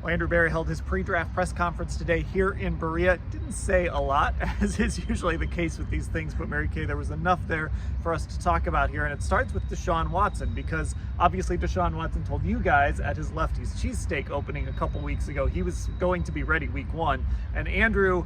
Well, Andrew Berry held his pre-draft press conference today here in Berea. Didn't say a lot, as is usually the case with these things, but Mary Kay, there was enough there for us to talk about here. And it starts with Deshaun Watson, because obviously Deshaun Watson told you guys at his Lefty's Cheesesteak opening a couple weeks ago he was going to be ready week 1. And Andrew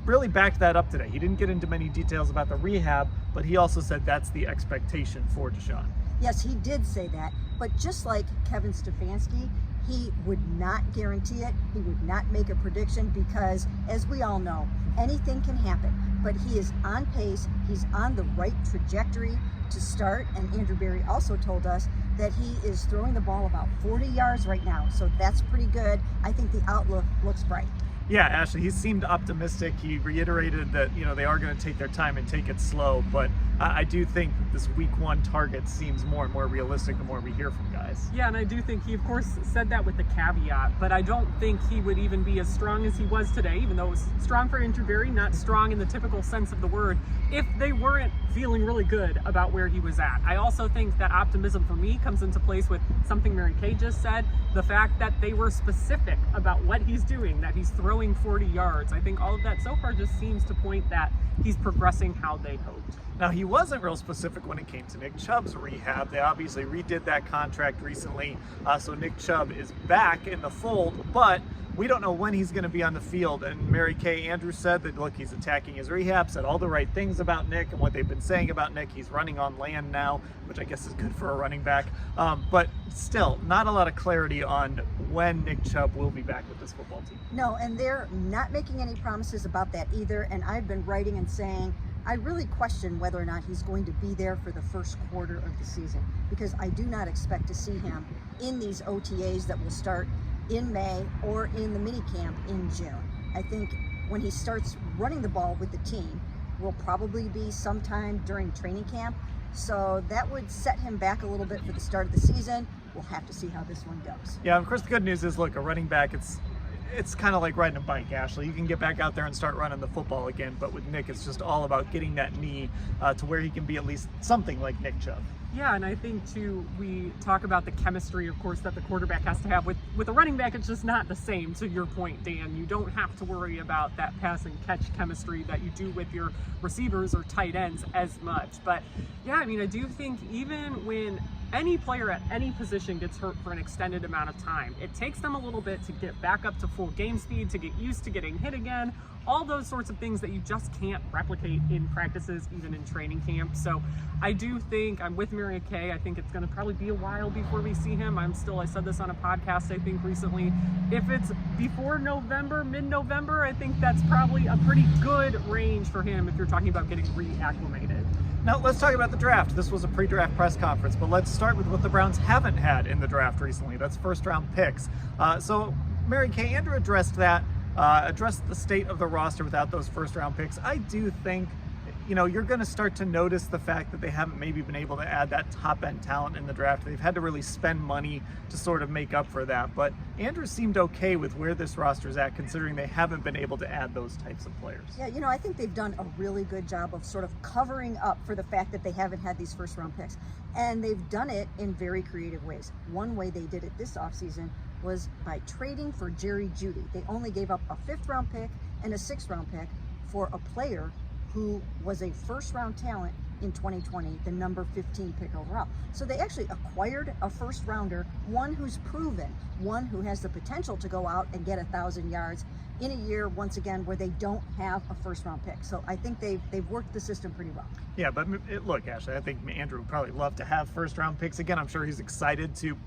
really backed that up today. He didn't get into many details about the rehab, but he also said that's the expectation for Deshaun. Yes, he did say that, but just like Kevin Stefanski, he would not guarantee it. He would not make a prediction because, as we all know, anything can happen. But he is on pace. He's on the right trajectory to start. And Andrew Berry also told us that he is throwing the ball about 40 yards right now. So that's pretty good. I think the outlook looks bright. Yeah, Ashley, he seemed optimistic. He reiterated that, they are going to take their time and take it slow. But I do think that this week 1 target seems more and more realistic the more we hear from guys. Yeah, and I do think he, of course, said that with the caveat, but I don't think he would even be as strong as he was today, even though it was strong for Andrew Berry, not strong in the typical sense of the word, if they weren't feeling really good about where he was at. I also think that optimism for me comes into place with something Mary Kay just said, the fact that they were specific about what he's doing, that he's throwing 40 yards. I think all of that so far just seems to point that he's progressing how they hoped. Now, he wasn't real specific when it came to Nick Chubb's rehab. They obviously redid that contract recently, so Nick Chubb is back in the fold, but we don't know when he's going to be on the field. And Mary Kay, Andrew said that, look, he's attacking his rehab, said all the right things about Nick and what they've been saying about Nick. He's running on land now, which I guess is good for a running back. But still, not a lot of clarity on when Nick Chubb will be back with this football team. No, and they're not making any promises about that either. And I've been writing and saying, I really question whether or not he's going to be there for the first quarter of the season, because I do not expect to see him in these OTAs that will start in May or in the mini camp in June. I think when he starts running the ball with the team will probably be sometime during training camp. So that would set him back a little bit for the start of the season. We'll have to see how this one goes. Yeah, of course, the good news is, look, a running back, it's kind of like riding a bike, Ashley. You can get back out there and start running the football again, but with Nick, it's just all about getting that knee to where he can be at least something like Nick Chubb. Yeah, and I think, too, we talk about the chemistry, of course, that the quarterback has to have. With a running back, it's just not the same, to your point, Dan. You don't have to worry about that pass and catch chemistry that you do with your receivers or tight ends as much. But, yeah, I mean, I do think even when any player at any position gets hurt for an extended amount of time, it takes them a little bit to get back up to full game speed, to get used to getting hit again, all those sorts of things that you just can't replicate in practices, even in training camp. So I do think I'm with Mary Kay. I think it's going to probably be a while before we see him. I said this on a podcast, I think recently, if it's before November, mid-November, I think that's probably a pretty good range for him if you're talking about getting reacclimated. Now, let's talk about the draft. This was a pre-draft press conference, but let's start with what the Browns haven't had in the draft recently. That's first-round picks. So, Mary Kay, Andrew addressed that, addressed the state of the roster without those first-round picks. I do think, you're going to start to notice the fact that they haven't maybe been able to add that top-end talent in the draft. They've had to really spend money to sort of make up for that. But Andrew seemed okay with where this roster's at, considering they haven't been able to add those types of players. Yeah, I think they've done a really good job of sort of covering up for the fact that they haven't had these first-round picks. And they've done it in very creative ways. One way they did it this offseason was by trading for Jerry Jeudy. They only gave up a 5th-round pick and a 6th-round pick for a player who was a first-round talent in 2020, the number 15 pick overall. So they actually acquired a first-rounder, one who's proven, one who has the potential to go out and get 1,000 yards in a year, once again, where they don't have a first-round pick. So I think they've worked the system pretty well. Yeah, but look, Ashley, I think Andrew would probably love to have first-round picks again. I'm sure he's excited to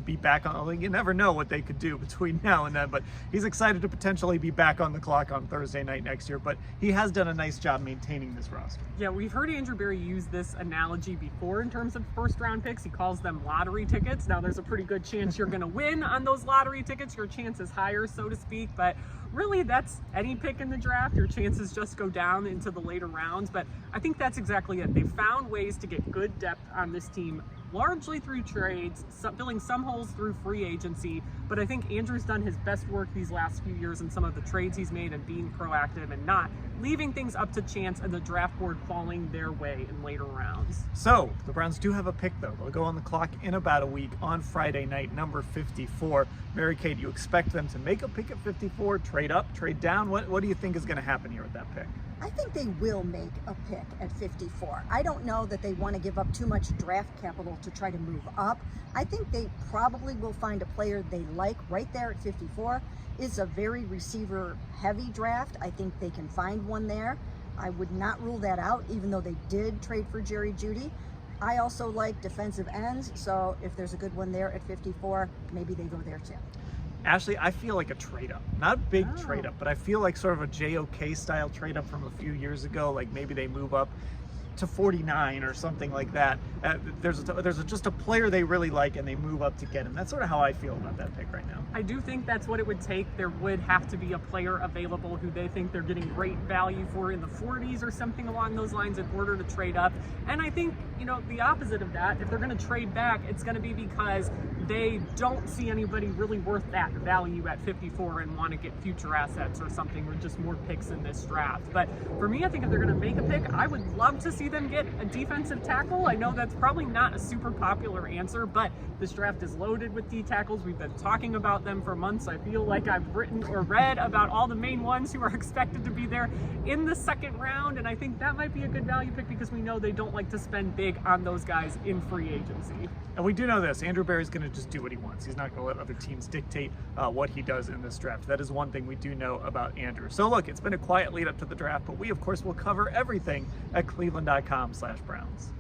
be back on. You never know what they could do between now and then, but he's excited to potentially be back on the clock on Thursday night next year. But he has done a nice job maintaining this roster. Yeah, we've heard Andrew Berry use this analogy before in terms of first-round picks. He calls them lottery tickets. Now, there's a pretty good chance you're going to win on those lottery tickets. Your chance is higher, so to speak, but really, that's any pick in the draft. Your chances just go down into the later rounds, but I think that's exactly it. They've found ways to get good depth on this team largely through trades, filling some holes through free agency. But I think Andrew's done his best work these last few years in some of the trades he's made and being proactive and not leaving things up to chance and the draft board falling their way in later rounds. So the Browns do have a pick, though. They'll go on the clock in about a week on Friday night, number 54. Mary Kay, do you expect them to make a pick at 54, trade up, trade down? What do you think is going to happen here with that pick? I think they will make a pick at 54. I don't know that they want to give up too much draft capital to try to move up. I think they probably will find a player they like right there at 54. It's a very receiver-heavy draft. I think they can find one there. I would not rule that out, even though they did trade for Jerry Jeudy. I also like defensive ends, so if there's a good one there at 54, maybe they go there too. Ashley, I feel like a trade up. Not a big trade up, but I feel like sort of a JOK style trade up from a few years ago. Like maybe they move up to 49 or something like that. There's just a player they really like and they move up to get him. That's sort of how I feel about that pick right now. I do think that's what it would take. There would have to be a player available who they think they're getting great value for in the 40s or something along those lines in order to trade up. And I think, the opposite of that, if they're going to trade back, it's going to be because they don't see anybody really worth that value at 54 and want to get future assets or something, or just more picks in this draft. But for me, I think if they're going to make a pick, I would love to see them get a defensive tackle. I know that's probably not a super popular answer, but this draft is loaded with D tackles. We've been talking about them for months. I feel like I've written or read about all the main ones who are expected to be there in the second round, and I think that might be a good value pick because we know they don't like to spend big on those guys in free agency. And we do know this, Andrew Berry's going to just do what he wants. He's not going to let other teams dictate what he does in this draft. That is one thing we do know about Andrew. So look, it's been a quiet lead up to the draft, but we of course will cover everything at cleveland.com/Browns.